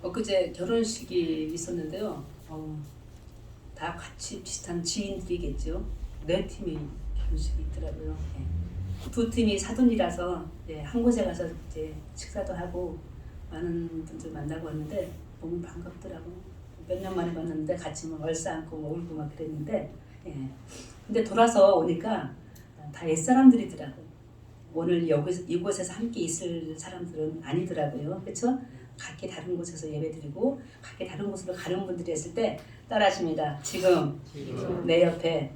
엊그제 결혼식이 있었는데요. 다 같이 비슷한 지인들이겠죠. 네 팀이 결혼식이 있더라고요. 예. 두 팀이 사돈이라서 예, 한 곳에 가서 이제 식사도 하고 많은 분들 만나고 왔는데 너무 반갑더라고. 몇 년 만에 만났는데 같이 막 얼싸안고 뭐 울고 막 그랬는데 예. 근데 돌아서 오니까 다 옛사람들이더라고. 오늘 이곳에서 함께 있을 사람들은 아니더라고요. 그렇죠? 각기 다른 곳에서 예배드리고 각기 다른 곳으로 가는 분들이 했을 때 따라하십니다. 지금 내 옆에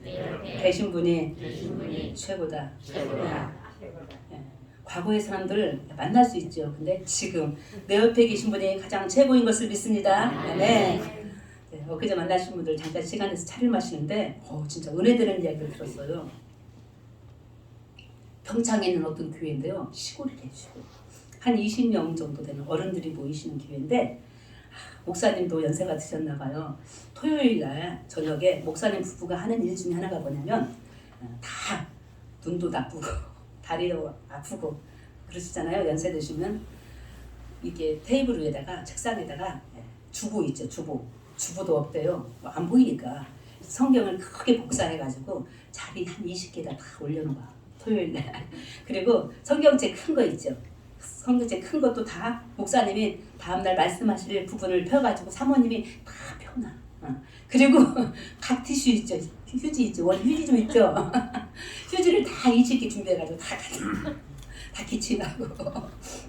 계신 분이 최고다. 예. 과거의 사람들 만날 수 있죠. 근데 지금 내 옆에 계신 분이 가장 최고인 것을 믿습니다. 네. 네, 엊그제 만나신 분들 잠깐 시간 내서 차를 마시는데 진짜 은혜되는 이야기를 들었어요. 평창에 있는 어떤 교회인데요. 시골이래 시골. 한 20명 정도 되는 어른들이 모이시는 교회인데 목사님도 연세가 드셨나 봐요. 토요일 날 저녁에 목사님 부부가 하는 일 중에 하나가 뭐냐면 다 눈도 나쁘고 다리도 아프고 그러시잖아요. 연세 드시면 이게 테이블 위에다가 책상에다가 주보 있죠. 주보도 없대요. 안 보이니까 성경을 크게 복사해가지고 자리 한 20개다 다 올려놓은 거야. 토요일 날. 그리고 성경책 큰 거 있죠. 성경책 큰 것도 다 목사님이 다음날 말씀하실 부분을 펴가지고 사모님이 다 펴놔. 그리고 각 티슈 있죠. 휴지 있죠. 원 휴지 좀 있죠. 휴지를 다 20개 준비해가지고 다 기침하고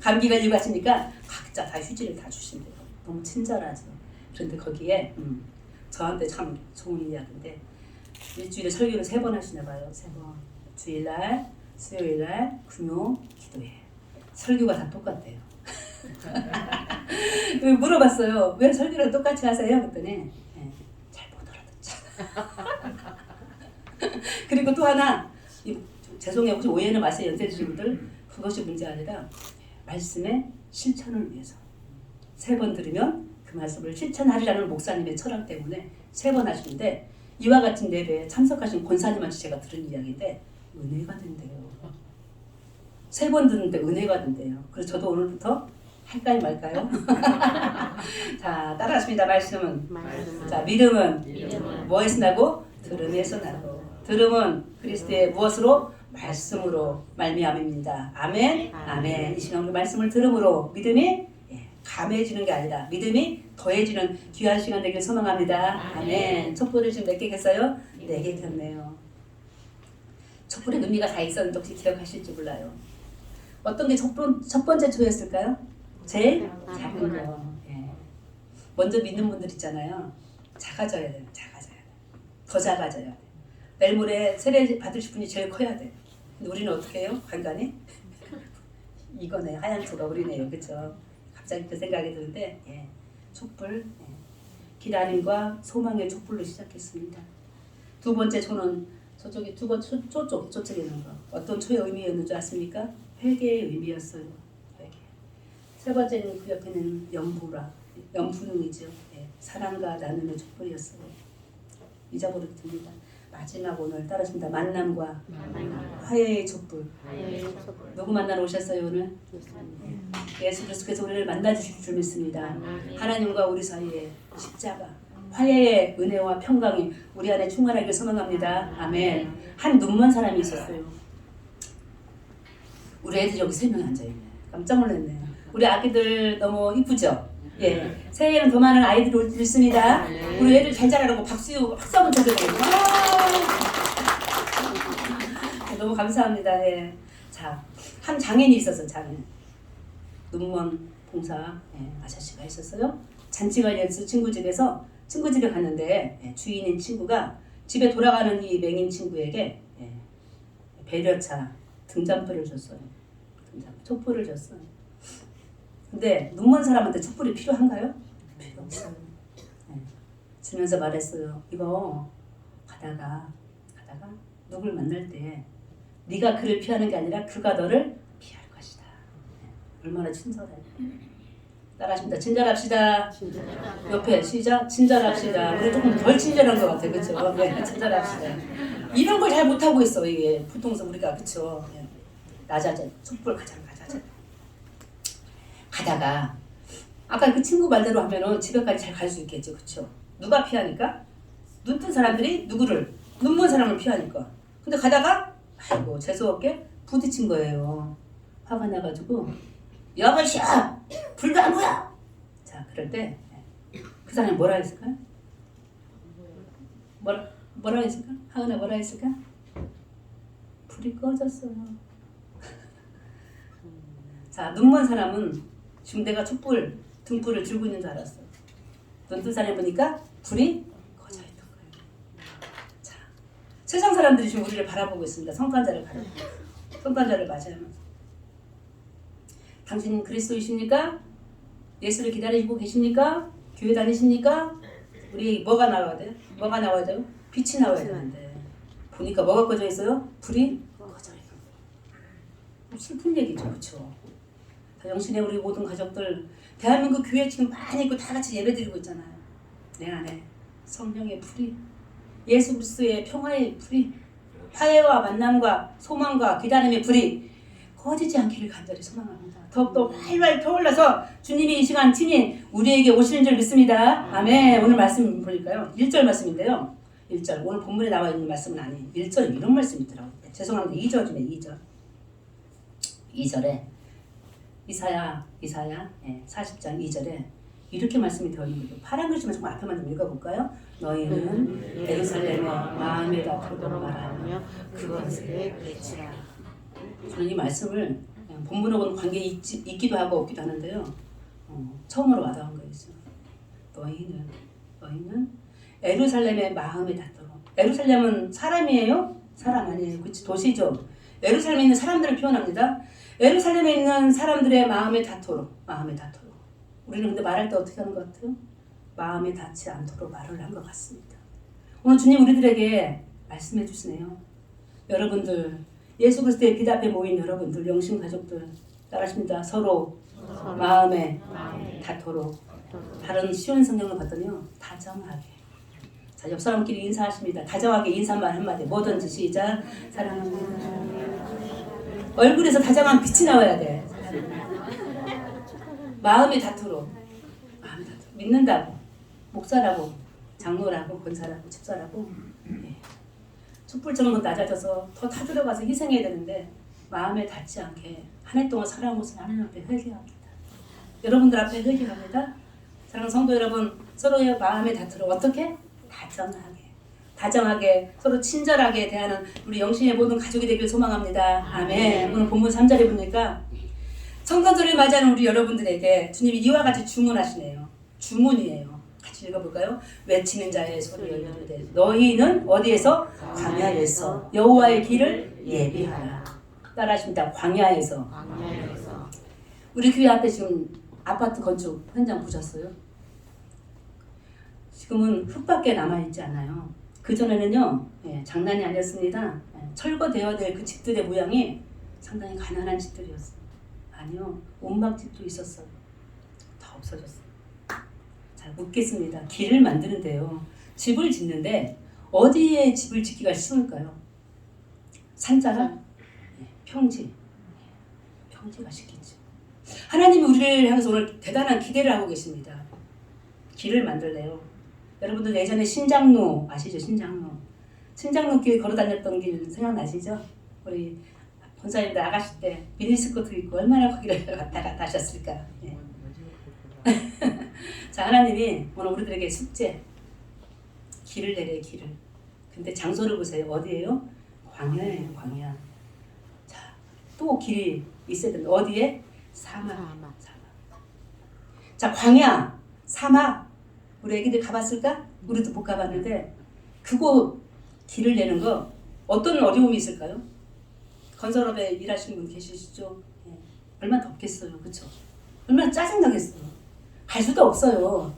감기 걸리고 하시니까 각자 다 휴지를 다 주신대요. 너무 친절하죠. 그런데 거기에 저한테 참 좋은 이야기인데 일주일에 설교를 3번 하시나 봐요. 3번. 주일날, 수요일날, 금요, 기도회. 설교가 다 똑같대요. 물어봤어요. 왜 설교를 똑같이 하세요? 그랬더니 잘 못 알아듣잖아. 그리고 또 하나 죄송해요. 혹시 오해는 마세요. 연세 드신 분들. 그것이 문제가 아니라 말씀의 실천을 위해서 3번 들으면 그 말씀을 실천하리라는 목사님의 철학 때문에 3번 하시는데 이와 같은 예배에 참석하신 권사님한테 제가 들은 이야기인데 은혜가 된대요. 3번 듣는데 은혜가 된대요. 그래서 저도 오늘부터 할까요 말까요? 자, 따라하십니다. 말씀은 자, 믿음은 뭐에서 나고? 들음에서 나고. 들음은 그리스도의 무엇으로? 말씀으로 말미암입니다. 아멘. 아멘. 이 시간 말씀을 들음으로 믿음이 감해지는 게 아니라 믿음이 더해지는 귀한 시간 되길 소망합니다. 아멘. 촛불을 지금 몇 개 켰어요? 4개 켰네요. 촛불의 의미가 다 있었는데 혹시 기억하실지 몰라요. 어떤 게 첫 번째 초였을까요? 제일 작은 거. 예. 먼저 믿는 분들 있잖아요. 작아져야 돼요. 더 작아져야 돼요. 내일 모레 세례 받으실 분이 제일 커야 돼요. 근데 우리는 어떻게 해요? 간간히? 이거네. 하얀 초가 우리네요. 그렇죠? 갑자기 그 생각이 드는데 촛불. 기다림과 소망의 촛불로 시작했습니다. 두 번째 초는 저쪽에 저쪽에 있는 거. 어떤 초의 의미였는 줄 아십니까? 회개의 의미였어요. 회개. 세 번째는 그 옆에는 연분홍이죠. 사랑과 나눔의 촛불이었어요. 잊어버려도 됩니다. 마지막 오늘 따르십니다. 만남과 화해의 촛불. 누구 만나러 오셨어요 오늘? 예수 그리스도께서 우리를 만나주실 줄 믿습니다. 하나님과 우리 사이에 십자가 화해의 은혜와 평강이 우리 안에 충만하길 소망합니다. 아멘. 한 눈먼 사람이 있었어요. 우리 애들이 여기 3명 앉아있네. 깜짝 놀랐네요. 우리 아기들 너무 이쁘죠? 예. 새해에는 더 많은 아이들이 올 수 있습니다. 우리 애들 잘 자라라고 박수 한번 쳐드려요. 너무 감사합니다. 예. 자, 한 장인이 있었어요. 장인. 눈먼 봉사 아저씨가 있었어요. 잔치가 열려서 친구 집에 갔는데 주인인 친구가 집에 돌아가는 이 맹인 친구에게 배려차 등잔불을 줬어요. 촛불을 줬어요. 근데 눈먼 사람한테 촛불이 필요한가요? 필요 없어요. 주면서 말했어요. 이거 가다가 누굴 만날 때 네가 그를 피하는 게 아니라 그가 너를 피할 것이다. 얼마나 친절해. 따라하십니다. 친절합시다. 옆에 시작. 친절합시다. 우리 조금 덜 친절한 것 같아요. 그렇죠? 네, 친절합시다. 이런 걸 잘 못하고 있어. 이게 보통서 우리가 그렇죠. 나자자 촛불 가자. 가다가 아까 그 친구 말대로 하면은 집에까지 잘 갈 수 있겠죠. 그쵸? 누가 피하니까? 눈 뜬 사람들이 누구를? 눈먼 사람을 피하니까. 근데 가다가 아이고 재수없게 부딪힌 거예요. 화가 나가지고 여보시야 불도 안 보여. 자 그럴 때 그 사람이 뭐라 했을까? 뭐라 했을까? 하은아 뭐라 했을까? 불이 꺼졌어요. 자 눈먼 사람은 지금 내가 촛불 등불을 들고 있는 줄 알았어. 눈 뜬 사람이 보니까 불이 꺼져 있던 거예요. 자 세상 사람들이 지금 우리를 바라보고 있습니다. 성탄절을 바라보고 있어요. 성탄절을 맞이하면서 당신 그리스도이십니까? 예수를 기다리고 계십니까? 교회 다니십니까? 우리 뭐가 나와야 돼요? 뭐가 나와야 돼요? 빛이 나와야 되는데 보니까 뭐가 꺼져 있어요? 불이 꺼져 있는 거예요. 슬픈 얘기죠, 그렇죠? 영신의 우리 모든 가족들 대한민국 교회 지금 많이 있고 다 같이 예배드리고 있잖아요. 내 안에 성령의 불이 예수 그리스도의 평화의 불이 화해와 만남과 소망과 기다림의 불이 꺼지지 않기를 간절히 소망합니다. 더욱더 활활 타올라서 주님이 이 시간 친히 우리에게 오시는 줄 믿습니다. 아멘. 오늘 말씀 보니까요. 1절 말씀인데요. 1절. 오늘 본문에 나와 있는 말씀은 아니에요. 1절에 이런 말씀이 있더라고요. 죄송합니다. 2절이네. 2절. 2절에 이사야 40장 2절에 이렇게 말씀이 되어 있는 거죠. 파란 글씨만 좀 앞에만 좀 읽어볼까요? 너희는 예루살렘과 마음에 다투도록 말하며 그것을 외치라. 저는 이 말씀을 본문하고는 관계 있기도 하고 없기도 하는데요. 처음으로 와닿은 거였어요. 너희는 예루살렘의 마음에 닿도록. 예루살렘은 사람이에요? 사람 아니에요. 그치? 도시죠. 예루살렘에 있는 사람들을 표현합니다. 예루살렘에 있는 사람들의 마음에 닿도록. 우리는 근데 말할 때 어떻게 하는 것 같아요? 마음에 닿지 않도록 말을 한 것 같습니다. 오늘 주님 우리들에게 말씀해 주시네요. 여러분들 예수 그리스도의 빛 앞에 모인 여러분들 영신 가족들 따라하십니다. 서로 마음에 닿도록. 다른 쉬운 성경을 봤더니요. 다정하게. 자, 옆 사람끼리 인사하십니다. 다정하게 인사말 한마디. 뭐든지 시작. 사랑합니다. 얼굴에서 다정한 빛이 나와야 돼. 마음에 닿도록. 믿는다고. 목사라고. 장로라고. 권사라고. 집사라고. 촛불 전문 낮아져서 더 타들어가서 희생해야 되는데 마음에 닿지 않게 한 해 동안 살아온 것을 하나님 앞에 회개합니다. 여러분들 앞에 회개합니다. 사랑하는 성도 여러분, 서로의 마음에 닿도록 어떻게? 다정하게 서로 친절하게 대하는 우리 영신의 모든 가족이 되길 소망합니다. 아멘. 오늘 본문 3절에 보니까 성탄절을 맞이하는 우리 여러분들에게 주님이 이와 같이 주문하시네요. 주문이에요. 같이 읽어볼까요? 외치는 자의 소리를 이르되 너희는 어디에서? 광야에서 여호와의 길을 예비하라. 따라하십니다. 광야에서. 우리 교회 앞에 지금 아파트 건축 현장 보셨어요? 지금은 흙밖에 남아있지 않아요. 그전에는요. 장난이 아니었습니다. 철거되어야 될 그 집들의 모양이 상당히 가난한 집들이었어요. 아니요. 온막집도 있었어요. 다 없어졌어요. 자, 묻겠습니다. 길을 만드는데요. 집을 짓는데 어디에 집을 짓기가 쉬울까요? 산자락? 평지. 평지가 쉽겠죠. 하나님이 우리를 향해서 오늘 대단한 기대를 하고 계십니다. 길을 만들래요. 여러분들 예전에 신장로 아시죠? 신장로 길 걸어 다녔던 길 생각나시죠? 우리 권사님들 아가씨 때 미니스커트 입고 얼마나 거기를 왔다 갔다 하셨을까. 자, 하나님이 오늘 우리들에게 숙제 길을 내려요. 길을. 근데 장소를 보세요. 어디예요? 광야예요. 광야. 자, 또 길이 있어야 된다. 어디에? 사막. 자, 광야, 사막. 우리 애기들 가봤을까? 우리도 못 가봤는데 그곳 길을 내는 거 어떤 어려움이 있을까요? 건설업에 일하시는 분 계시죠? 얼마나 덥겠어요. 그렇죠? 얼마나 짜증나겠어요. 갈 수도 없어요.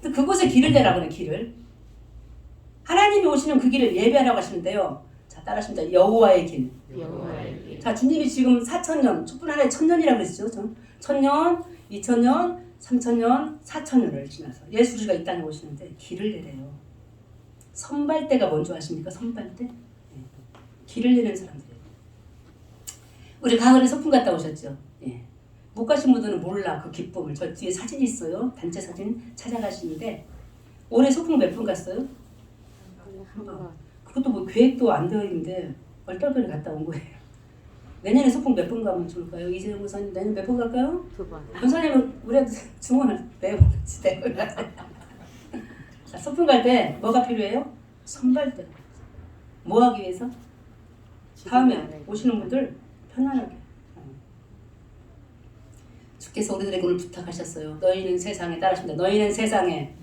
근데 그곳에 길을 내라고 그래. 길을. 하나님이 오시는 그 길을 예배하라고 하시는데요. 자, 따라하십니다. 여호와의 길. 자, 주님이 지금 4,000년, 촛불 하나에 1,000년이라고 그랬죠. 1,000년, 2,000년, 3,000년, 4,000년을 지나서 예수가 이 땅에 오시는데 길을 내래요. 선발대가 뭔지 아십니까? 선발대? 길을 내는 사람들이에요. 우리 가을에 소풍 갔다 오셨죠? 못 가신 분들은 몰라 그 기쁨을. 저 뒤에 사진이 있어요. 단체 사진 찾아가시는데 올해 소풍 몇 분 갔어요? 한 번. 그것도 뭐 계획도 안 되어 있는데 얼떨결에 갔다 온 거예요. 내년에 소풍 몇 분 가면 좋을까요? 이재용 목사님 내년 몇 분 갈까요? 2번. 권사님은 우리한테 증언을 매번 같이 내고 자, 소풍 갈 때 뭐가 필요해요? 선발대. 뭐 하기 위해서? 다음에 오시는 분들 편안하게. 주께서 우리들에게 오늘 부탁하셨어요. 너희는 세상에 따라하십니다. 너희는 세상에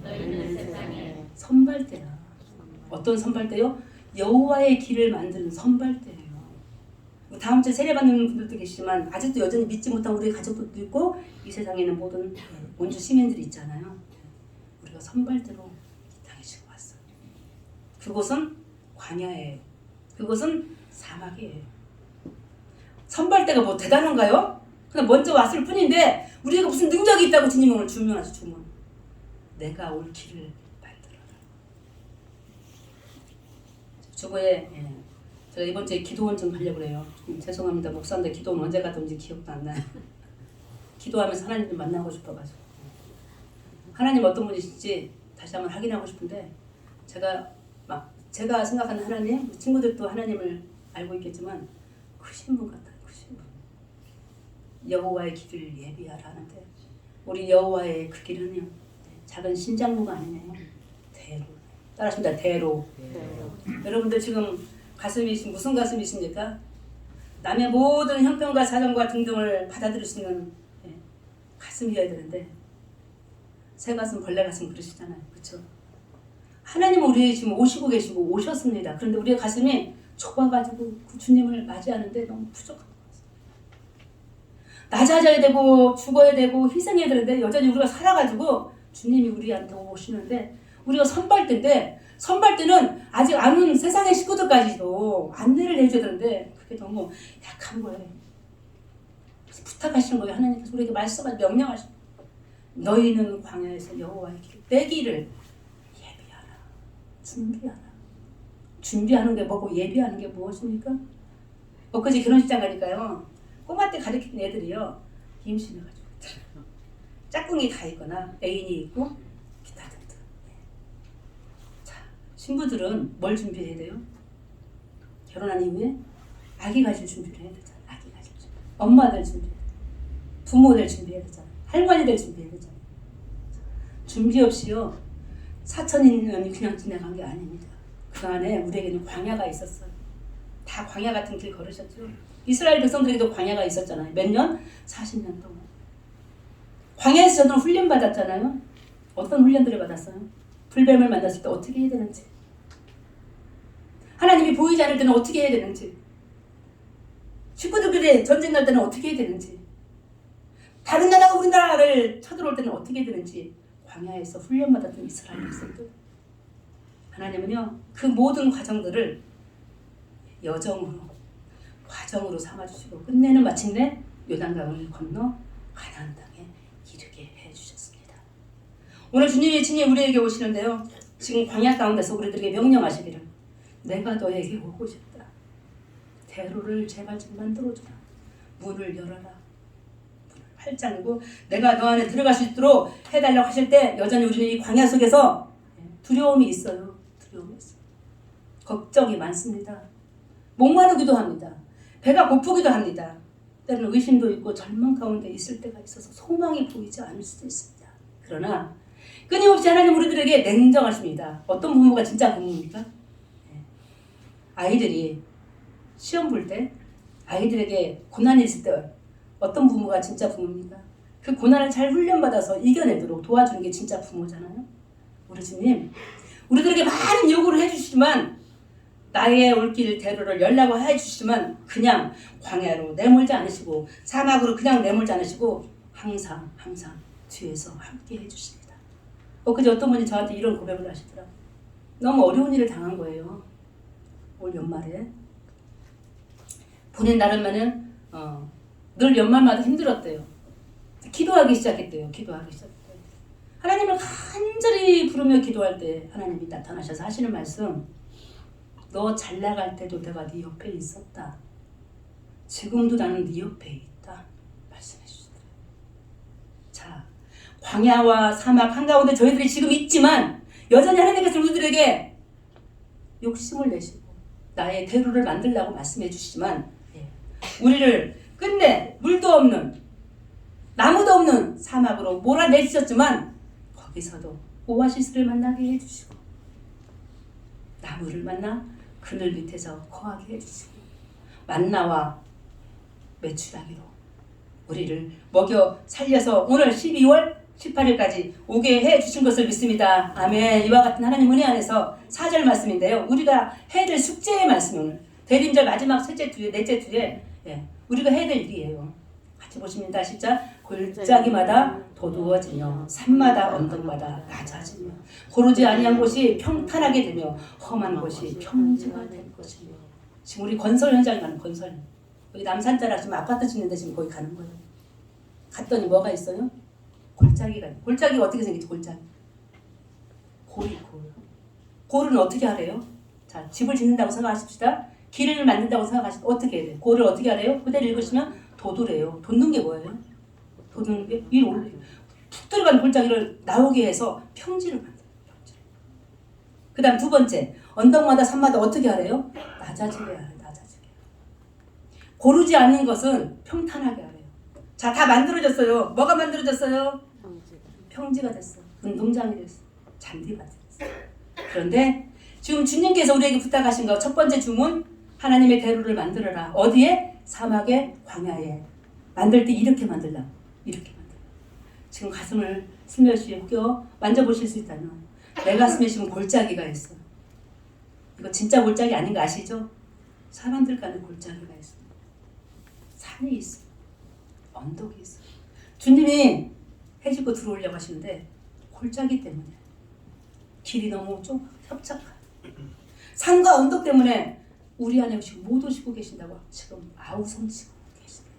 선발대야. 어떤 선발대요? 여호와의 길을 만드는 선발대예요. 다음 주에 세례받는 분들도 계시지만 아직도 여전히 믿지 못한 우리 가족들도 있고 이 세상에는 모든 원주 시민들이 있잖아요. 우리가 선발대로 이 땅에 지금 왔어요. 그곳은 광야예요. 그곳은 사막이에요. 선발대가 뭐 대단한가요? 그냥 먼저 왔을 뿐인데 우리가 무슨 능력이 있다고 주님이 오늘 주문하죠. 주문. 내가 올 길을 만들어라. 주보에 제가 이번 주에 기도원 좀 하려고 그래요. 죄송합니다. 목사인데 기도원 언제 갔던지 기억도 안 나요. 기도하면서 하나님 좀 만나고 싶어가지고. 하나님 어떤 분이신지 다시 한번 확인하고 싶은데 제가 생각하는 하나님, 친구들도 하나님을 알고 있겠지만 크신 분 같아요. 크신 분. 여호와의 길을 예비하라 하는데 우리 여호와의 그 길은요. 작은 신장로가 아니네요. 대로. 따라하십니다. 대로. 여러분들 지금 가슴이 무슨 가슴이십니까? 남의 모든 형편과 사정과 등등을 받아들일 수 있는 가슴이어야 되는데 새 가슴 벌레 가슴 그러시잖아요. 그렇죠? 하나님은 우리에게 지금 오시고 계시고 오셨습니다. 그런데 우리의 가슴이 좁아가지고 그 주님을 맞이하는데 너무 부족한 것 같습니다. 낮아져야 되고 죽어야 되고 희생해야 되는데 여전히 우리가 살아가지고 주님이 우리한테 오시는데 우리가 선발대인데 선발대는 아직 안 온 세상의 식구들까지도 안내를 해줘야 되는데 그게 너무 약한 거예요. 그래서 부탁하시는 거예요. 하나님께서 우리에게 말씀하시고 명령하시고 너희는 광야에서 여호와의 길, 내 길을 예비하라. 준비하라. 준비하는 게 뭐고 예비하는 게 무엇입니까? 엊그제 결혼식장 가니까요. 꼬마 때 가르치는 애들이요. 임신해가지고 짝꿍이 다 있거나 애인이 있고 기타 등등. 자, 신부들은 뭘 준비해야 돼요? 결혼한 이후에 아기 가질 준비를 해야 되잖아. 아기 가질 준비. 엄마들 준비해야 돼. 부모들 준비해야 되잖아. 할머니들 준비해야 되잖아. 준비 없이요. 4,000년이 그냥 지나간 게 아닙니다. 그 안에 우리에게는 광야가 있었어요. 다 광야 같은 길 걸으셨죠. 이스라엘 백성들에게도 광야가 있었잖아요. 몇 년? 40년 동안. 광야에서 저는 훈련 받았잖아요. 어떤 훈련들을 받았어요? 불뱀을 만났을 때 어떻게 해야 되는지, 하나님이 보이지 않을 때는 어떻게 해야 되는지, 식구들끼리 전쟁 날 때는 어떻게 해야 되는지, 다른 나라가 우리나라를 쳐들어올 때는 어떻게 해야 되는지 광야에서 훈련받았던 이스라엘 백성들. 하나님은요 그 모든 과정들을 여정으로 과정으로 삼아주시고 끝내는 마침내 요단강을 건너 가나안 땅에 이르게 해주셨습니다. 오늘 주님의 친히 우리에게 오시는데요. 지금 광야 가운데서 우리들에게 명령하시기를 내가 너에게 오고 싶다. 대로를 제발 좀 만들어주라. 문을 열어라. 문을 활짝 열고 내가 너 안에 들어갈 수 있도록 해달라고 하실 때 여전히 우리는 이 광야 속에서 두려움이 있어요. 두려움이 있어요. 걱정이 많습니다. 목마르기도 합니다. 배가 고프기도 합니다. 때로는 의심도 있고 절망 가운데 있을 때가 있어서 소망이 보이지 않을 수도 있습니다. 그러나 끊임없이 하나님 우리들에게 냉정하십니다. 어떤 부모가 진짜 부모입니까? 아이들이 시험 볼 때 아이들에게 고난이 있을 때 어떤 부모가 진짜 부모입니까? 그 고난을 잘 훈련받아서 이겨내도록 도와주는 게 진짜 부모잖아요. 우리 주님 우리들에게 많은 요구를 해주시지만 나의 올길 대로를 열라고 해주시지만 그냥 광야로 내몰지 않으시고 사막으로 그냥 내몰지 않으시고 항상 뒤에서 함께 해주십니다. 그제 어떤 분이 저한테 이런 고백을 하시더라고요. 너무 어려운 일을 당한 거예요. 올 연말에 본인 나름에는 늘 연말마다 힘들었대요. 기도하기 시작했대요. 하나님을 간절히 부르며 기도할 때 하나님이 나타나셔서 하시는 말씀, 너 잘 나갈 때도 내가 네 옆에 있었다. 지금도 나는 네 옆에 있다. 말씀해 주시더라고요. 광야와 사막 한가운데 저희들이 지금 있지만 여전히 하나님께서 우리들에게 욕심을 내시고 나의 대로를 만들라고 말씀해 주시지만 우리를 끝내 물도 없는 나무도 없는 사막으로 몰아내주셨지만 거기서도 오아시스를 만나게 해주시고 나무를 만나 그늘 밑에서 거하게 해주시고 만나와 메추라기로 우리를 먹여 살려서 오늘 12월 18일까지 오게 해주신 것을 믿습니다. 아멘. 이와 같은 하나님 은혜 안에서 4절 말씀인데요. 우리가 해야 될 숙제의 말씀을 대림절 마지막 넷째 주에 우리가 해야 될 일이에요. 같이 보십니다. 시작. 골짜기마다 도두어지며 산마다 언덕마다 낮아지며 고르지 아니한 곳이 평탄하게 되며 험한 곳이 평지가 될 것이며. 지금 우리 건설 현장에 가는 건설. 여기 남산자라 지금 아파트 짓는데 지금 거기 가는 거예요. 갔더니 뭐가 있어요? 골짜기가. 골짜기가 어떻게 생겼지? 골짜기. 골이 골. 골은 어떻게 하래요? 자, 집을 짓는다고 생각하십시다. 길을 만든다고 생각하시면 어떻게 해야 돼요? 골을 어떻게 하래요? 그대로 읽으시면 도두래요. 돋는 게 뭐예요? 돋는 게 위로 올려요. 푹 들어간 골짜기를 나오게 해서 평지를 만들어요. 평지를. 그 다음 두 번째, 언덕마다 산마다 어떻게 하래요? 낮아지게 하래요. 낮아지게. 고르지 않는 것은 평탄하게 하래요. 자, 다 만들어졌어요. 뭐가 만들어졌어요? 평지가 됐어요. 운동장이 됐어요. 잔디가 됐어요. 그런데 지금 주님께서 우리에게 부탁하신 거 첫 번째 주문, 하나님의 대로를 만들어라. 어디에? 사막에, 광야에. 만들 때 이렇게 만들라. 이렇게 만들라. 지금 가슴을 스며시 혹여 만져보실 수 있다면 내 가슴에 지금 골짜기가 있어. 이거 진짜 골짜기 아닌 거 아시죠? 사람들 가는 골짜기가 있어. 산이 있어. 언덕이 있어. 주님이 해집고 들어오려고 하시는데 골짜기 때문에 길이 너무 좀 협착한 산과 언덕 때문에 우리 안에 지금 못 오시고 계신다고 지금 아우성치고 계십니다.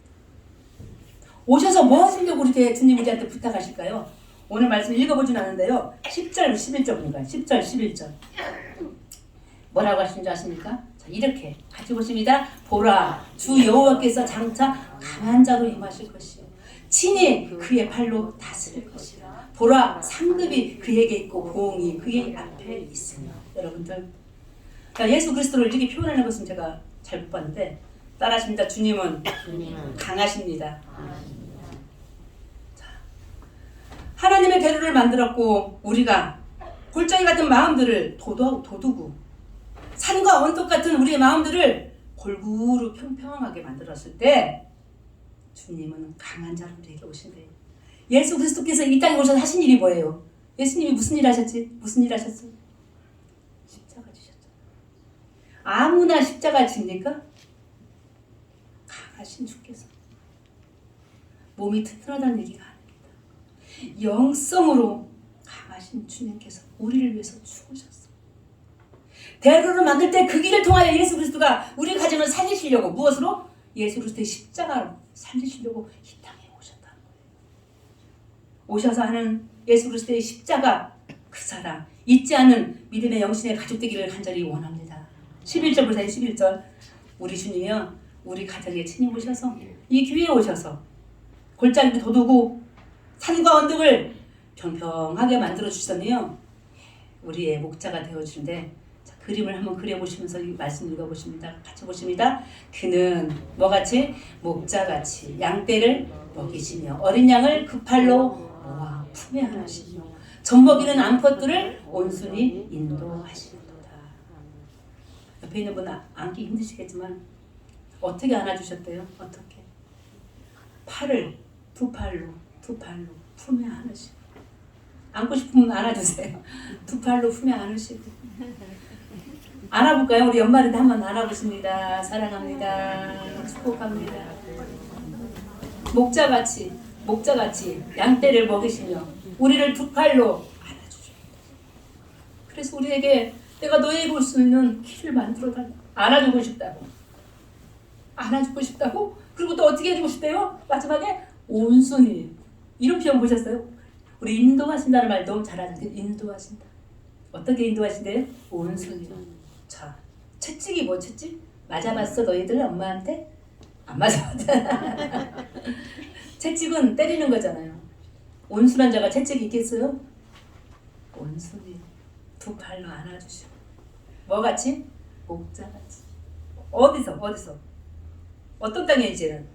오셔서 뭐 하시려고 그렇게 주님 우리한테 부탁하실까요? 오늘 말씀 읽어보진 않은데요. 10절, 11절입니다. 10절, 11절. 뭐라고 하시는지 아십니까? 자, 이렇게 같이 보십니다. 보라, 주 여호와께서 장차 강한 자로 임하실 것이요 친히 그의 팔로 다스릴 것이라. 보라, 상급이 그에게 있고 보응이 그의 앞에 있으며. 여러분들, 그러니까 예수 그리스도를 이렇게 표현하는 것은 제가 잘 못 봤는데 따라하십니다. 주님은 강하십니다. 자, 하나님의 대로를 만들었고 우리가 골짜기 같은 마음들을 도두고 산과 언덕 같은 우리의 마음들을 골고루 평평하게 만들었을 때 주님은 강한 자로 우리에게 오신대요. 예수 그리스도께서 이 땅에 오셔서 하신 일이 뭐예요? 예수님이 무슨 일 하셨지? 무슨 일 하셨어요? 십자가 지셨죠. 아무나 십자가 집니까? 강하신 주께서 몸이 튼튼하다는 얘기가 아닙니다. 영성으로 강하신 주님께서 우리를 위해서 죽으셨어요. 대로를 만들 때 그 길을 통하여 예수 그리스도가 우리 가정을 살리시려고 무엇으로? 예수 그리스도의 십자가로 살리시려고 이 땅에 오셨다는 거예요. 오셔서 하는 예수 그리스도의 십자가 그 사랑 잊지 않는 믿음의 영신의 가족 되기를 간절히 원합니다. 11절 보세요. 11절 우리 주님이요 우리 가정에 친히 오셔서 이 교회에 오셔서 골짜기를 도두고 산과 언덕을 평평하게 만들어 주시더니요 우리의 목자가 되어주는데 그림을 한번 그려보시면서 이 말씀 읽어보십니다. 같이 보십니다. 그는 뭐같이? 목자같이 양떼를 먹이시며 어린 양을 그 팔로 모아 품에 안으시며 젖먹이는 암컷들을 온순히 인도하시는도다. 옆에 있는 분 안기 힘드시겠지만 어떻게 안아주셨대요? 어떻게? 팔을 두 팔로 품에 안으시고 안고 싶으면 안아주세요. 두 팔로 품에 안으시고 안아볼까요? 우리 연말인데 한번 안아보십니다. 사랑합니다. 축복합니다. 목자같이 양떼를 먹이시며 우리를 두 팔로 안아주십니다. 그래서 우리에게 내가 너에게 올 수 있는 길을 만들어달라. 안아주고 싶다고? 그리고 또 어떻게 해주고 싶대요? 마지막에 온순히. 이런 표현 보셨어요? 우리 인도하신다는 말 너무 잘하잖아요. 인도하신다. 어떻게 인도하신대요? 온순히. 자, 채찍이 뭐 채찍? 맞아봤어 너희들 엄마한테? 안 맞아봤잖아. 채찍은 때리는 거잖아요. 온순한 자가 채찍이 있겠어요? 온순히 두 팔로 안아주시고 뭐같이? 목자같이. 어디서? 어떤 땅에 이제는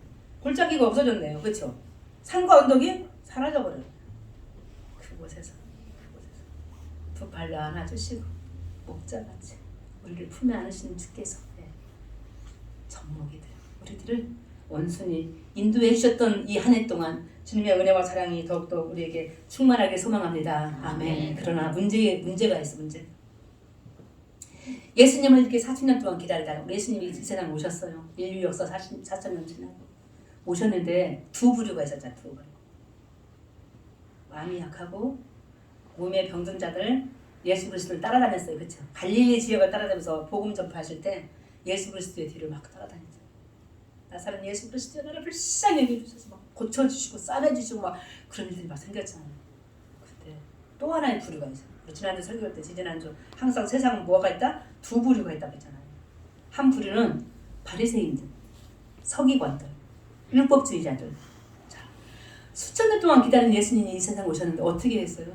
골짜기가 없어졌네요. 그렇죠? 산과 언덕이 사라져버려요. 그곳에서 두 팔로 안아주시고 목자같이 우리를 품에 안으시는 주께서 젖먹이들 우리들을 온순히 인도해 주셨던 이 한 해 동안 주님의 은혜와 사랑이 더욱더 우리에게 충만하게 소망합니다. 아멘. 그러나 문제가 있어. 문제. 예수님을 이렇게 40년 동안 기다리다가 예수님이 이 세상에 오셨어요. 인류 역사 4,000년 지나고 오셨는데 두 부류가 있었잖아요. 두 부류. 마음이 약하고 몸에 병든 자들 예수 그리스도를 따라다녔어요. 그렇죠? 갈릴리 지역을 따라다니면서 복음 전파하실 때 예수 그리스도의 뒤를 막 따라다녔죠. 나사렛 예수 그리스도의 나를 불쌍히 여겨주셔서 막 고쳐주시고 싸매주시고 막 그런 일들이 막 생겼잖아요. 그때 또 하나의 부류가 있어요. 지난주 설교할 때 지난주 항상 세상은 뭐가 있다? 두 부류가 있다고 했잖아요. 한 부류는 바리새인들, 서기관들, 율법주의자들. 자, 수천 년 동안 기다린 예수님이 이 세상에 오셨는데 어떻게 했어요?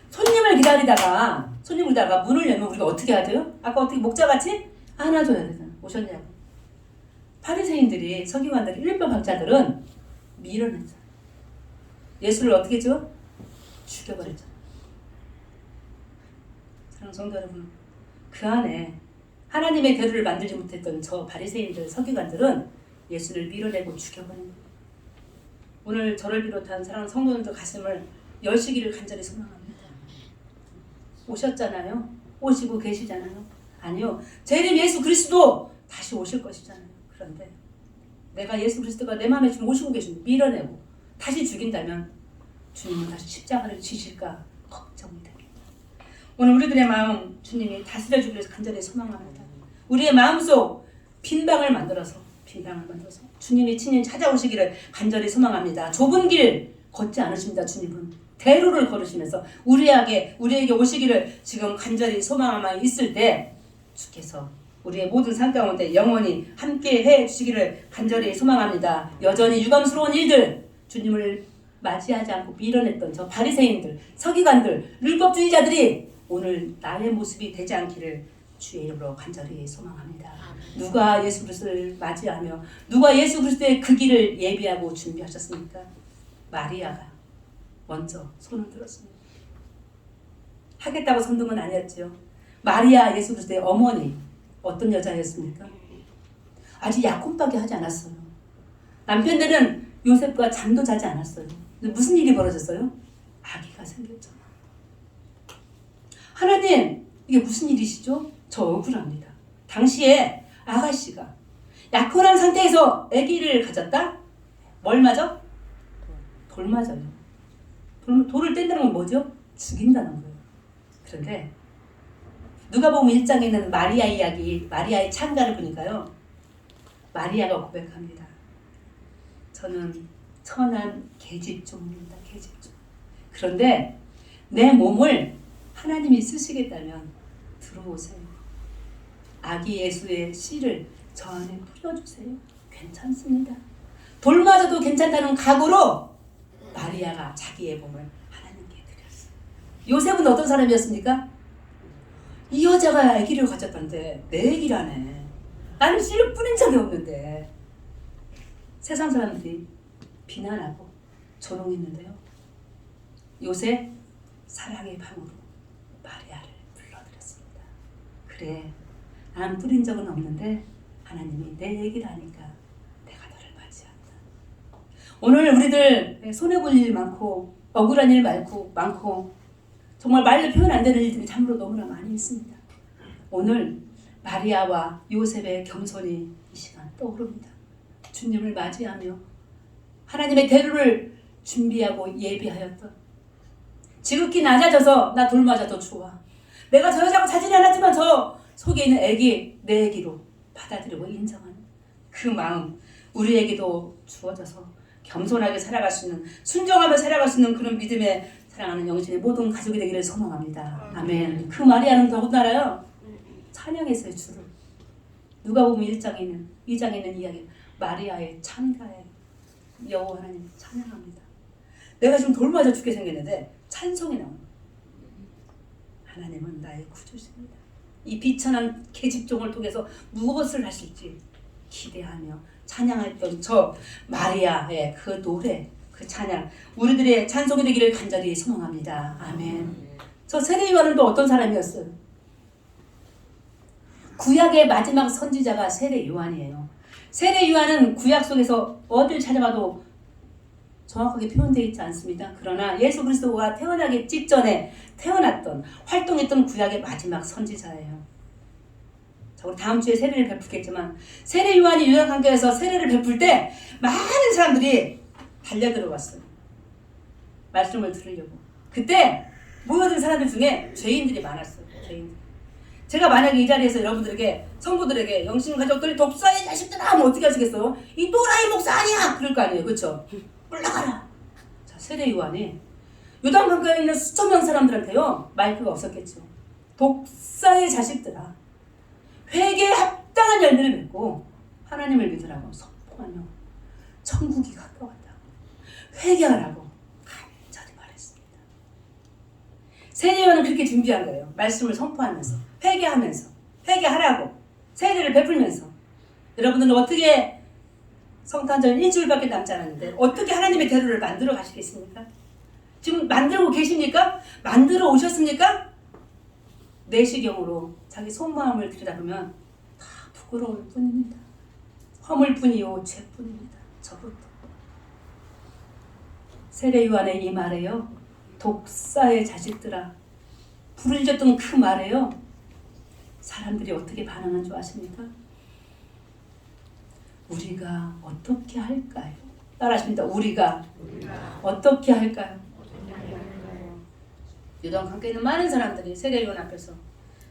손님을 기다리다가 문을 열면 우리가 어떻게 하죠? 아까 어떻게 목자같이 안아줘야 되잖아. 오셨냐고. 바리새인들이 서기관들이 율법학자들은 밀어냈잖아. 예수를 어떻게 줘? 죽여버렸잖아. 사랑하는 성도 여러분, 그 안에 하나님의 대로를 만들지 못했던 저 바리새인들 서기관들은 예수를 밀어내고 죽여버린 거예요. 오늘 저를 비롯한 사랑하는 성도님들 가슴을 여시기를 간절히 소망합니다. 오셨잖아요. 오시고 계시잖아요. 아니요. 제 이름 예수 그리스도 다시 오실 것이잖아요. 그런데 내가 예수 그리스도가 내 마음에 지금 오시고 계신데 밀어내고 다시 죽인다면 주님은 다시 십자가를 지실까 걱정이 됩니다. 오늘 우리들의 마음 주님이 다스려 주기를 위해서 간절히 소망합니다. 우리의 마음속 빈방을 만들어서 주님이 친히 찾아오시기를 간절히 소망합니다. 좁은 길 걷지 않으십니다. 주님은 대로를 걸으시면서 우리에게 오시기를 지금 간절히 소망하며 있을 때 주께서 우리의 모든 삶 가운데 영원히 함께 해 주시기를 간절히 소망합니다. 여전히 유감스러운 일들 주님을 맞이하지 않고 밀어냈던 저 바리새인들, 서기관들, 율법주의자들이 오늘 나의 모습이 되지 않기를 주의 이름으로 간절히 소망합니다. 누가 예수 그리스도를 맞이하며 누가 예수 그리스도의 그 길을 예비하고 준비하셨습니까? 마리아가 먼저 손을 들었습니다. 하겠다고 선둔 건 아니었죠. 마리아 예수 그리스도의 어머니 어떤 여자였습니까? 아직 약혼밖에 하지 않았어요. 남편들은 요셉과 잠도 자지 않았어요. 근데 무슨 일이 벌어졌어요? 아기가 생겼잖아. 하나님, 이게 무슨 일이시죠? 저 억울합니다. 당시에 아가씨가 약혼한 상태에서 아기를 가졌다? 뭘 맞아? 돌 맞아요. 돌을 뗀다는 건 뭐죠? 죽인다는 거예요. 그런데 누가복음 1장에 있는 마리아 이야기, 마리아의 찬가를 보니까요. 마리아가 고백합니다. 저는 천한 계집종입니다. 계집종. 그런데 내 몸을 하나님이 쓰시겠다면 들어오세요. 아기 예수의 씨를 저 안에 뿌려주세요. 괜찮습니다. 돌 맞아도 괜찮다는 각오로 마리아가 자기의 몸을 하나님께 드렸어요. 요셉은 어떤 사람이었습니까? 이 여자가 아기를 가졌던데 내 아기라네. 나는 씨를 뿌린 적이 없는데. 세상 사람들이 비난하고 조롱했는데요. 요셉 사랑의 방으로 마리아를 불러들였습니다. 그래, 난 뿌린 적은 없는데 하나님이 내 얘기를 하니까 내가 너를 맞이한다. 오늘 우리들 손해볼 일 많고 억울한 일 많고 정말 말로 표현 안 되는 일들이 참으로 너무나 많이 있습니다. 오늘 마리아와 요셉의 겸손이 이 시간 떠오릅니다. 주님을 맞이하며 하나님의 대로를 준비하고 예비하였던 지극히 낮아져서 나 돌 맞아 더 좋아. 내가 저 여자하고 자진이 않았지만 저 속에 있는 애기 내 애기로 받아들이고 인정하는 그 마음 우리에게도 주어져서 겸손하게 살아갈 수 있는 순종하며 살아갈 수 있는 그런 믿음의 사랑하는 영신의 모든 가족이 되기를 소망합니다. 아멘. 그 마리아는 더군다나요. 찬양했어요. 주를. 누가복음 1장에 있는 2장에 있는 이야기 마리아의 찬가에 여호와 하나님 찬양합니다. 내가 지금 돌 맞아 죽게 생겼는데 찬송이 나오는 거예요. 하나님은 나의 구주십니다. 이 비천한 계집종을 통해서 무엇을 하실지 기대하며 찬양했던 저 마리아의 그 노래, 그 찬양, 우리들의 찬송이 되기를 간절히 소망합니다. 아멘. 저 세례 요한은 또 어떤 사람이었어요? 구약의 마지막 선지자가 세례 요한이에요. 세례 요한은 구약 속에서 어딜 찾아봐도 정확하게 표현되어 있지 않습니다. 그러나 예수 그리스도가 태어나기 직전에 태어났던, 활동했던 구약의 마지막 선지자예요. 우리 다음 주에 세례를 베풀겠지만 세례 요한이 유다강가에서 세례를 베풀 때 많은 사람들이 달려들어왔어요. 말씀을 들으려고. 그때 모여든 사람들 중에 죄인들이 많았어요. 죄인들. 제가 만약에 이 자리에서 여러분들에게, 성도들에게 영신 가족들 독사의 자식들아 하면 어떻게 하시겠어요? 이 또라이 목사 아니야! 그럴 거 아니에요. 그렇죠? 올라가라. 자, 세례 요한이 요단강가에 있는 수천 명 사람들한테요, 마이크가 없었겠죠. 독사의 자식들아, 회개에 합당한 열매를 맺고 하나님을 믿으라고 선포하며 천국이 가까웠다고 회개하라고 간절히 말했습니다. 세례 요한은 그렇게 준비한 거예요. 말씀을 선포하면서, 회개하면서, 회개하라고, 세례를 베풀면서. 여러분들은 어떻게 성탄절 일주일밖에 남지 않았는데 어떻게 하나님의 대로를 만들어 가시겠습니까? 지금 만들고 계십니까? 만들어 오셨습니까? 내시경으로 자기 속마음을 들여다보면 다 부끄러울 뿐입니다. 허물뿐이요 죄뿐입니다. 저부터. 세례 요한의 이 말에요, 독사의 자식들아, 부르짖었던 그 말에요, 사람들이 어떻게 반응한 줄 아십니까? 우리가 어떻게 할까요? 따라하십니다. 우리가 어떻게 할까요? 요단강가에 있는 많은 사람들이 세례 요한 앞에서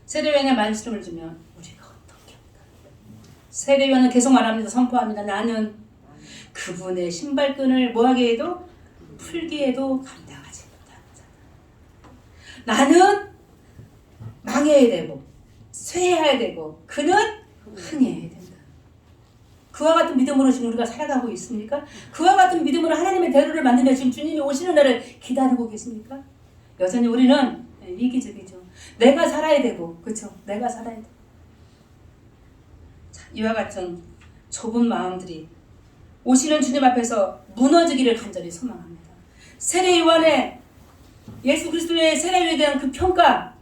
세례 요한의 말씀을 주면 우리가 어떻게 할까요? 세례 요한은 계속 말합니다. 선포합니다. 나는 그분의 신발끈을 뭐하게 해도 풀게 해도 감당하지 못하는 자다. 나는 망해야 되고 쇠해야 되고 그는 흥해야 된다. 그와 같은 믿음으로 지금 우리가 살아가고 있습니까? 그와 같은 믿음으로 하나님의 대로를 만들며 지금 주님이 오시는 날을 기다리고 계십니까? 여전히 우리는 이기적이죠. 내가 살아야 되고, 그렇죠? 내가 살아야 돼. 자, 이와 같은 좁은 마음들이 오시는 주님 앞에서 무너지기를 간절히 소망합니다. 세례 요한의 예수 그리스도의 세례에 대한 그 평가,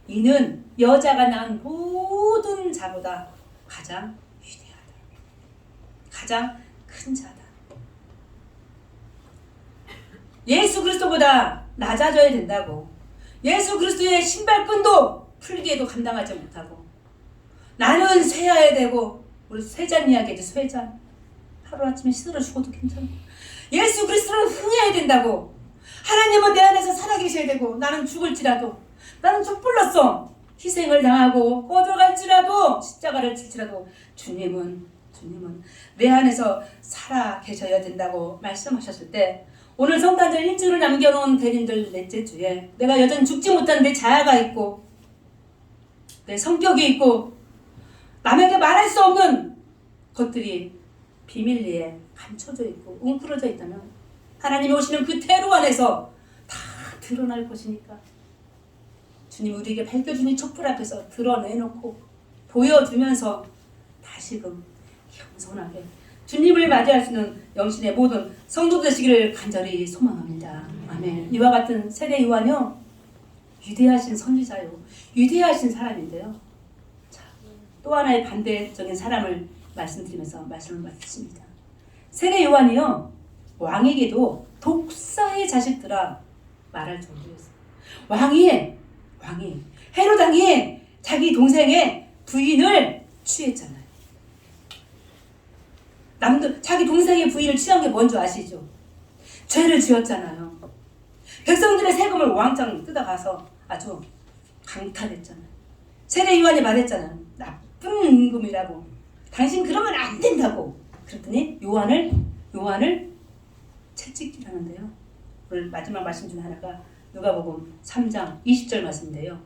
이는 여자가 낳은 모든 자보다 가장 위대하다. 가장 큰 자다. 예수 그리스도보다 낮아져야 된다고. 예수 그리스도의 신발끈도 풀기에도 감당하지 못하고, 나는 쇠해야 되고, 우리 쇠잔 이야기죠. 쇠잔. 하루아침에 시들어 죽어도 괜찮아. 예수 그리스도는 흥해야 된다고. 하나님은 내 안에서 살아계셔야 되고, 나는 죽을지라도, 나는 족불렀어. 희생을 당하고 꺼져갈지라도, 십자가를 질지라도 주님은 내 안에서 살아계셔야 된다고 말씀하셨을 때, 오늘 성탄절 일주일을 남겨놓은 대림들 넷째 주에 내가 여전히 죽지 못한 내 자아가 있고, 내 성격이 있고, 남에게 말할 수 없는 것들이 비밀리에 감춰져 있고 웅크러져 있다면, 하나님이 오시는 그 태로 안에서 다 드러날 것이니까 주님 우리에게 밝혀준 이 촛불 앞에서 드러내놓고 보여주면서 다시금 겸손하게 주님을 맞이할 수 있는 영신의 모든 성도 되시기를 간절히 소망합니다. 아멘. 이와 같은 세례 요한요, 위대하신 선지자요, 위대하신 사람인데요. 자, 또 하나의 반대적인 사람을 말씀드리면서 말씀을 마치겠습니다. 세례 요한이요, 왕에게도 독사의 자식들아 말할 정도였어요. 왕이 헤롯 왕이 자기 동생의 부인을 취했잖아요. 자기 동생의 부인을 취한 게 뭔지 아시죠? 죄를 지었잖아요. 백성들의 세금을 왕창 뜯어가서 아주 강탈했잖아요. 세례 요한이 말했잖아요. 나쁜 임금이라고. 당신 그러면 안 된다고. 그랬더니 요한을 채찍질하는데요. 오늘 마지막 말씀 중 하나가 누가복음 3장 20절 말씀인데요.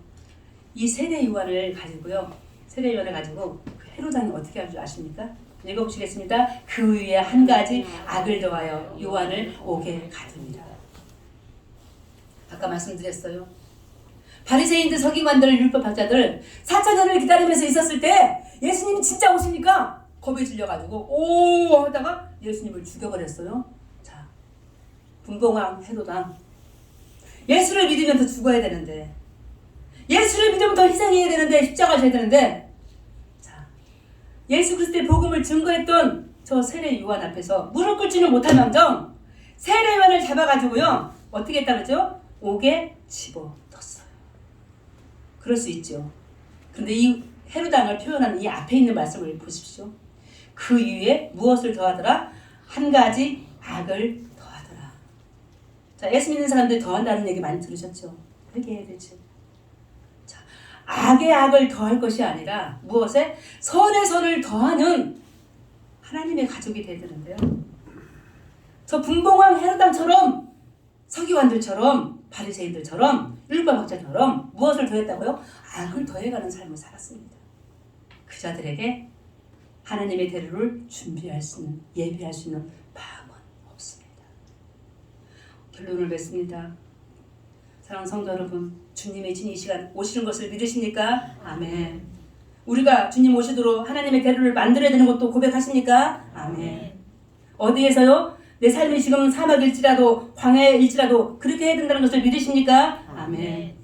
이 세례 요한을 가지고 그 헤롯 왕이 어떻게 할 줄 아십니까? 읽어보시겠습니다. 그 위에 한 가지 악을 더하여 요한을 옥에 가둡니다. 아까 말씀드렸어요. 바리새인들, 서기관들, 율법학자들 4,000년을 기다리면서 있었을 때 예수님이 진짜 오시니까 겁에 질려가지고 오 하다가 예수님을 죽여버렸어요. 자, 분봉왕 헤롯왕, 예수를 믿으면 더 죽어야 되는데, 예수를 믿으면 더 희생해야 되는데, 십자가 져야 되는데, 자, 예수 그리스도의 복음을 증거했던 저 세례 요한 앞에서 무릎 꿇지는 못할 망정 세례 요한을 잡아가지고요 어떻게 했다 그랬죠? 옥에 집어넣었어요. 그럴 수 있죠. 그런데 이 헤롯왕을 표현하는 이 앞에 있는 말씀을 보십시오. 그 이후에 무엇을 더하더라? 한 가지 악을 더하더라. 자, 예수 믿는 사람들이 더한다는 얘기 많이 들으셨죠? 회개해야 되죠. 자, 악의 악을 더할 것이 아니라 무엇에? 선의 선을 더하는 하나님의 가족이 되야 되는데요. 저 분봉왕 헤롯왕처럼, 서기관들처럼, 바리새인들처럼, 율법학자처럼 무엇을 더했다고요? 악을 더해가는 삶을 살았습니다. 그 자들에게 하나님의 대로를 준비할 수 있는, 예비할 수 있는 마음은 없습니다. 결론을 맺습니다. 사랑하는 성도 여러분, 주님의 진 이 시간 오시는 것을 믿으십니까? 아멘. 우리가 주님 오시도록 하나님의 대로를 만들어야 되는 것도 고백하십니까? 아멘. 어디에서요? 내 삶이 지금 사막일지라도 광야일지라도 그렇게 해야 된다는 것을 믿으십니까? 아멘.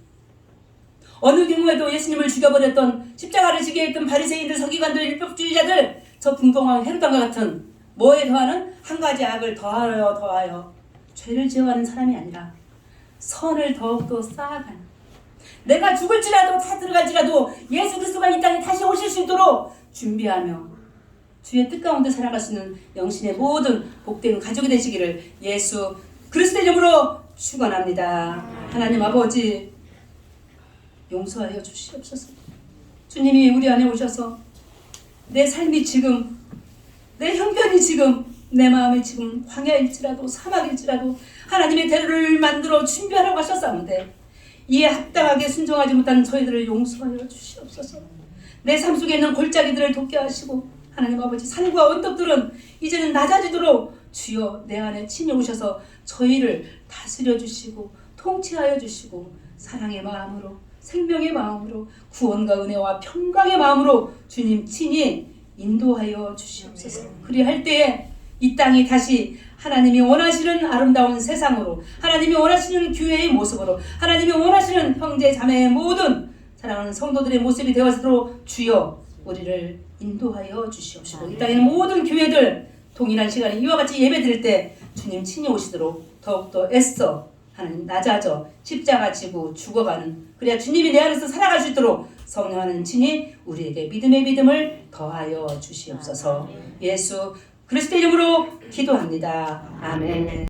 어느 경우에도 예수님을 죽여버렸던, 십자가를 지게 했던 바리새인들, 서기관들, 율법주의자들, 저 분봉왕 헤롯왕과 같은 뭐에 더하는 한 가지 악을 더하여 죄를 지어가는 사람이 아니라 선을 더욱더 쌓아가는, 내가 죽을지라도 다 들어갈지라도 예수 그리스도가 이 땅에 다시 오실 수 있도록 준비하며 주의 뜻 가운데 살아갈 수 있는 영신의 모든 복된 가족이 되시기를 예수 그리스도의 이름으로 축원합니다. 하나님 아버지, 용서하여 주시옵소서. 주님이 우리 안에 오셔서 내 삶이 지금, 내 형편이 지금, 내 마음이 지금 광야일지라도 사막일지라도 하나님의 대로를 만들어 준비하라고 하셨사온데 이에 합당하게 순종하지 못한 저희들을 용서하여 주시옵소서. 내 삶 속에 있는 골짜기들을 돋게 하시고 하나님 아버지, 산과 언덕들은 이제는 낮아지도록 주여 내 안에 친히 오셔서 저희를 다스려 주시고 통치하여 주시고 사랑의 마음으로, 생명의 마음으로, 구원과 은혜와 평강의 마음으로 주님 친히 인도하여 주시옵소서. 그리할 때에 이 땅이 다시 하나님이 원하시는 아름다운 세상으로, 하나님이 원하시는 교회의 모습으로, 하나님이 원하시는 형제 자매의 모든 사랑하는 성도들의 모습이 되어서도록 주여 우리를 인도하여 주시옵시고, 이 땅에는 모든 교회들 동일한 시간에 이와 같이 예배 드릴 때 주님 친히 오시도록 더욱더 애써 하나님 낮아져 십자가 지고 죽어가는, 그래야 주님이 내 안에서 살아갈 수 있도록 성령 하나님 친히 우리에게 믿음의 믿음을 더하여 주시옵소서. 예수 그리스도의 이름으로 기도합니다. 아멘.